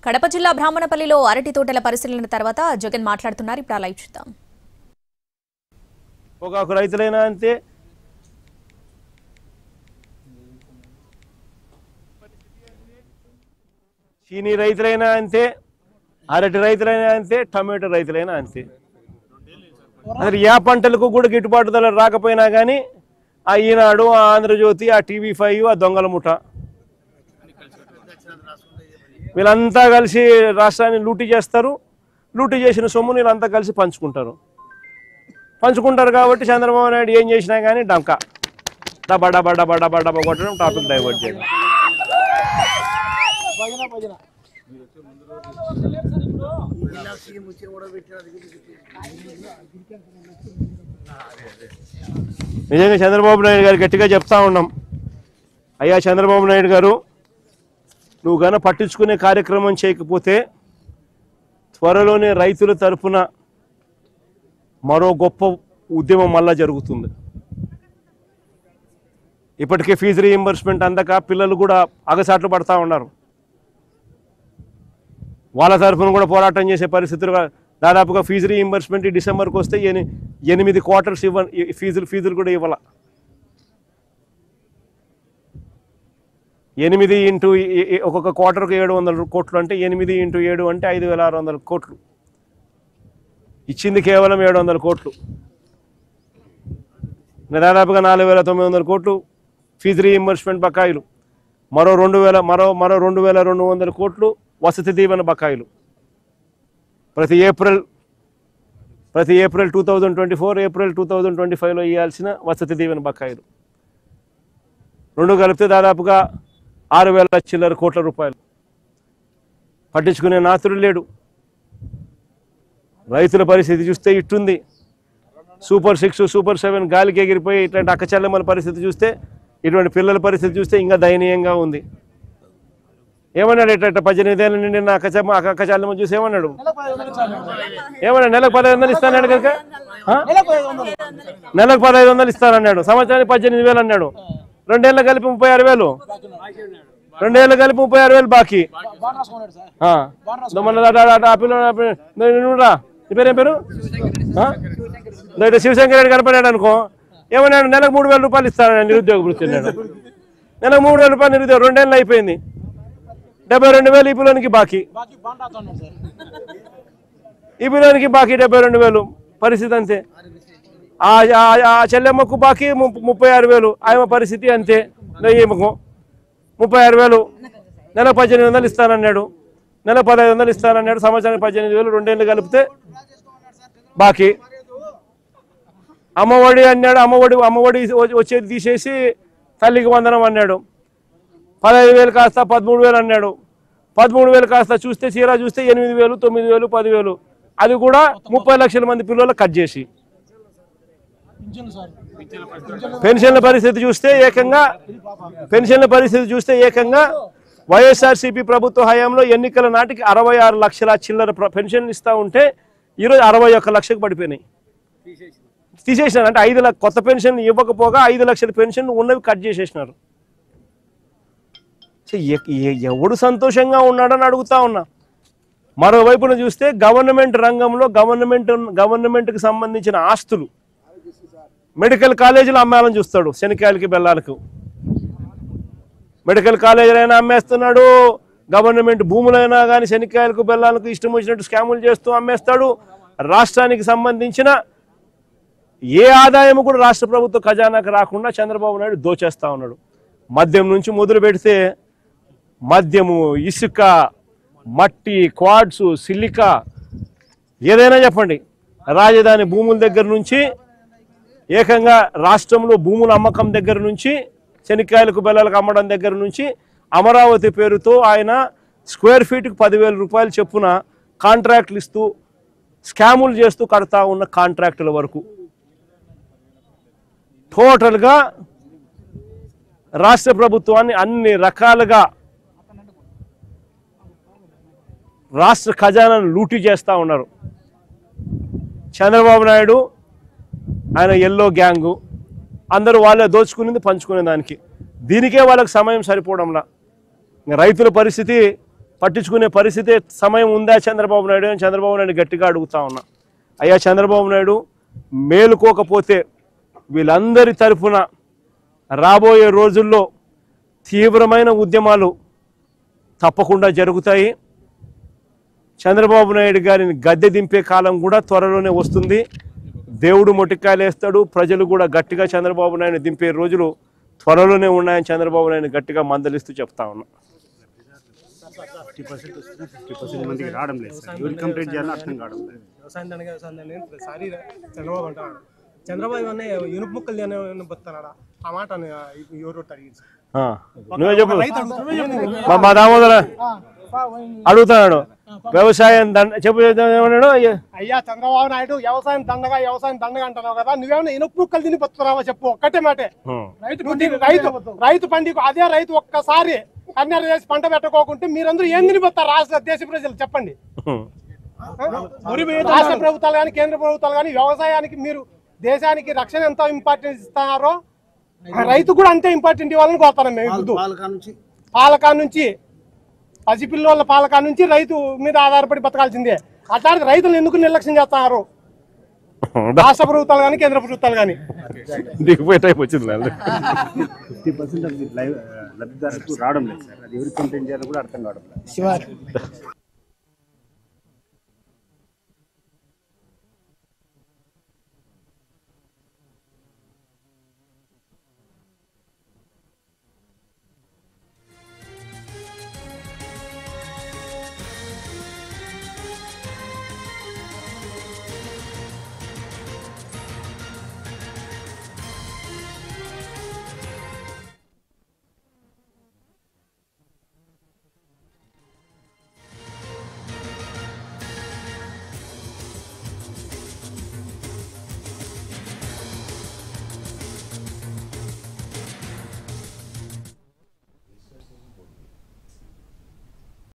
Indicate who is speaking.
Speaker 1: కడప జిల్లా బ్రాహ్మణపల్లిలో అరటి తోటల పరిశీలన తర్వాత జగన్ మాట్లాడుతున్నారు. ఇప్పుడు లైవ్ చూద్దాం.
Speaker 2: ఒక రైతులైనా అంతే, చీనీ రైతులైనా అంతే, అరటి రైతులైనా అంతే, టమాటో రైతులైనా అంతే. అసలు ఏ పంటలకు కూడా గిట్టుబాటు ధర రాకపోయినా కానీ ఆ ఈనాడు, ఆ ఆంధ్రజ్యోతి, ఆ TV5, ఆ దొంగల ముఠ వీళ్ళంతా కలిసి రాష్ట్రాన్ని లూటీ చేస్తారు. లూటీ చేసిన సొమ్ముని వీళ్ళంతా కలిసి పంచుకుంటారు కాబట్టి చంద్రబాబు నాయుడు ఏం చేసినా కానీ డంకా డబ్బా డబ్బా డబ్బా డబ్బా డబ్బా కొట్టడం, టాపిక్ డైవర్ట్ చేయడం. నిజంగా చంద్రబాబు నాయుడు గారు గట్టిగా చెప్తా ఉన్నాం, అయ్యా చంద్రబాబు నాయుడు గారు, నువ్వు గన పట్టించుకునే కార్యక్రమం చేయకపోతే త్వరలోనే రైతుల తరఫున మరో గొప్ప ఉద్యమం మళ్ళా జరుగుతుంది. ఇప్పటికే ఫీజు రీయింబర్స్మెంట్ అందక పిల్లలు కూడా అగసాట్లు పడతా ఉన్నారు. వాళ్ళ తరఫున కూడా పోరాటం చేసే పరిస్థితులు. దాదాపుగా ఫీజు రీయింబర్స్మెంట్ డిసెంబర్కి వస్తే 8 క్వార్టర్స్ ఫీజులు కూడా ఇవ్వాల. 8 ఇంటూ ఒక్కొక్క క్వార్టర్కు 700 కోట్లు అంటే 8 ఇంటూ 7 అంటే 5,600 కోట్లు. ఇచ్చింది కేవలం 700 కోట్లు. దాదాపుగా 4,900 కోట్లు ఫీజు రీయింబర్స్మెంట్ బకాయిలు, మరో 2,200 కోట్లు వసతి దీవెన బకాయిలు. ప్రతి ఏప్రిల్ 2024, ఏప్రిల్ 2025లో ఇవ్వాల్సిన వసతి దీవెన బకాయిలు రెండు కలిపితే దాదాపుగా 6,000 చిల్లర కోట్ల రూపాయలు. పట్టించుకునే నాతుడు లేడు. రైతుల పరిస్థితి చూస్తే ఇట్టుంది. సూపర్ 6, సూపర్ 7 గాలికి ఎగిరిపోయి ఇట్లాంటి అక్కచెల్లెమ్మల పరిస్థితి చూస్తే, ఇటువంటి పిల్లల పరిస్థితి చూస్తే ఇంకా దయనీయంగా ఉంది. ఏమన్నాడు? ఇట్లా 18 ఏళ్ళ నుండి నా అక్కచెల్లెమ్మ చూసి ఏమన్నాడు? నెలకు 1500 ఇస్తానన్నాడు కనుక, నెలకు 1500 ఇస్తానన్నాడు. సంవత్సరానికి 18,000 అన్నాడు. 2 ఏళ్ళు కలిపి 36,000, 2 ఏళ్ళు కలిపి 36,000 బాకీ. పేరు ఏం పేరు? శివశంకర్ రెడ్డి కనపడాడు అనుకో, ఏమన్నాడు? నెలకు 3,000 రూపాయలు ఇస్తానని నిరుద్యోగ వృత్తి అన్నాడు. నెలకు 3,000 రూపాయలు నిరుద్యోగం. 2 ఏళ్ళు అయిపోయింది. 72,000 ఈ పిల్లోనికి బాకీ. ఈ పిల్లోనికి బాకీ 72,000. పరిస్థితి అంతే. ఆ చెల్లెమ్మకు బాకీ 36,000. ఆమె పరిస్థితి అంతే. ఈమెకు 36,000. నెల 1,800 ఇస్తానన్నాడు. నెల 1,500 ఇస్తానన్నాడు. సంవత్సరానికి 18,000. 2 ఏళ్ళు కలిపితే బాకీ. అమ్మఒడి అన్నాడు. అమ్మఒడి వచ్చేది తీసేసి తల్లికి వందనం అన్నాడు. 15,000 కాస్త 13,000 అన్నాడు. 13,000 కాస్త చూస్తే చీరా చూస్తే 8,000, 9,000, 10,000. అది కూడా 30 లక్షల మంది పిల్లలకు కట్ చేసి. పెన్షన్ల పరిస్థితి చూస్తే ఏకంగా వైఎస్ఆర్సీపీ ప్రభుత్వ హయాంలో ఎన్నికల నాటికి 66 లక్షల చిల్లర పెన్షన్లు ఇస్తూ ఉంటే ఈరోజు 61 లక్షకు పడిపోయినాయి. తీసేసినారు. అంటే 5 లక్షల కొత్త పెన్షన్లు ఇవ్వకపోగా 5 లక్షల పెన్షన్లు ఉన్నవి కట్ చేసేసినారు. ఎవడు సంతోషంగా ఉన్నాడని అడుగుతా ఉన్నా. మరోవైపున చూస్తే గవర్నమెంట్ రంగంలో గవర్నమెంట్కి సంబంధించిన ఆస్తులు, మెడికల్ కాలేజీలు అమ్మాలని చూస్తాడు. శనికాయలకి బెల్లాలకు మెడికల్ కాలేజీలైనా అమ్మేస్తున్నాడు. గవర్నమెంట్ భూములైనా కానీ శనికాయలకు బెల్లాలకు ఇష్టం వచ్చినట్టు స్కాములు చేస్తూ అమ్మేస్తాడు. రాష్ట్రానికి సంబంధించిన ఏ ఆదాయం కూడా రాష్ట్ర ప్రభుత్వ ఖజానాకు రాకుండా చంద్రబాబు నాయుడు దోచేస్తూ ఉన్నాడు. మద్యం నుంచి మొదలు పెడితే మద్యము, ఇసుక, మట్టి, క్వాడ్స్, సిలికా, ఏదైనా చెప్పండి, రాజధాని భూముల దగ్గర నుంచి ఏకంగా రాష్ట్రంలో భూముల అమ్మకం దగ్గర నుంచి, శనికాయలకు బెల్లలకు అమ్మడం దగ్గర నుంచి, అమరావతి పేరుతో ఆయన స్క్వేర్ ఫీట్కి 10,000 రూపాయలు చొప్పున కాంట్రాక్టులు ఇస్తూ స్కాములు చేస్తూ కడతా ఉన్న కాంట్రాక్టుల వరకు టోటల్గా రాష్ట్ర ప్రభుత్వాన్ని అన్ని రకాలుగా రాష్ట్ర ఖజానాను లూటీ చేస్తూ ఉన్నారు. చంద్రబాబు నాయుడు, ఆయన ఎల్లో గ్యాంగు, అందరూ వాళ్ళే దోచుకునేది పంచుకునే దానికి. దీనికే వాళ్ళకి సమయం సరిపోవడంలా. రైతుల పరిస్థితి పట్టించుకునే పరిస్థితి సమయం ఉందా చంద్రబాబు నాయుడు అని చంద్రబాబు నాయుడు గట్టిగా అడుగుతా ఉన్నా. అయ్యా చంద్రబాబు నాయుడు మేలుకోకపోతే వీళ్ళందరి తరఫున రాబోయే రోజుల్లో తీవ్రమైన ఉద్యమాలు తప్పకుండా జరుగుతాయి. చంద్రబాబు నాయుడు గారిని గద్దె దింపే కాలం కూడా త్వరలోనే వస్తుంది. దేవుడు మొటికాయలు వేస్తాడు. ప్రజలు కూడా గట్టిగా చంద్రబాబు నాయుడు దింపే రోజులు త్వరలోనే ఉన్నాయని చంద్రబాబు నాయుడు గట్టిగా మందలిస్తూ చెప్తా ఉన్నా.
Speaker 3: 50% మందికి రావడం లేదు సార్. ఎవరు కంప్లీట్ చేయాలని అర్థం కావడం లేదు.
Speaker 4: ప్రతిసారి చంద్రబాబు అంటాడు, చంద్రబాబు అనే ఇనుపు ముక్కలు బతున్నాడా ఆ మాట ఎవరు అడిగింది.
Speaker 2: నువ్వే చెప్పు. మా దామోదర అడుగుతున్నాడు వ్యవసాయం చెప్పు ఏమన్నాడు.
Speaker 4: అయ్యా చంద్రబాబు నాయుడు వ్యవసాయం దండగా అంటున్నావు కదా, నువ్వేమన్నా ఇనుపు ముక్కలు తిని బతున్నావా చెప్పు. ఒక్కటే మాటే. రైతు పండికు అదే రైతు ఒక్కసారి కన్యారు చేసి పంట పెట్టుకోకుంటే మీరందరూ ఏం తినిపోతారు రాష్ట్ర దేశ ప్రజలు చెప్పండి. రాష్ట్ర ప్రభుత్వాలు కానీ కేంద్ర ప్రభుత్వాలు కానీ వ్యవసాయానికి మీరు దేశానికి రక్షణ ఎంత ఇంపార్టెన్స్ ఇస్తున్నారో రైతు కూడా అంతే ఇంపార్టెంట్ ఇవ్వాలని కోరుతాను మేము. పాలకా నుంచి పసిపిల్లల పాలకా నుంచి రైతు మీద ఆధారపడి బతకాల్సిందే. అట్లాంటి రైతులు ఎందుకు నిర్లక్ష్యం చేస్తున్నారు రాష్ట్ర ప్రభుత్వాలు కానీ కేంద్ర ప్రభుత్వాలు కానీ.
Speaker 3: 50% లబ్ధిదారులకు రావడం లేదు సార్. అది ఎవరు కంప్లైంట్ చేయాలో కూడా అర్థం కావడం లేదు.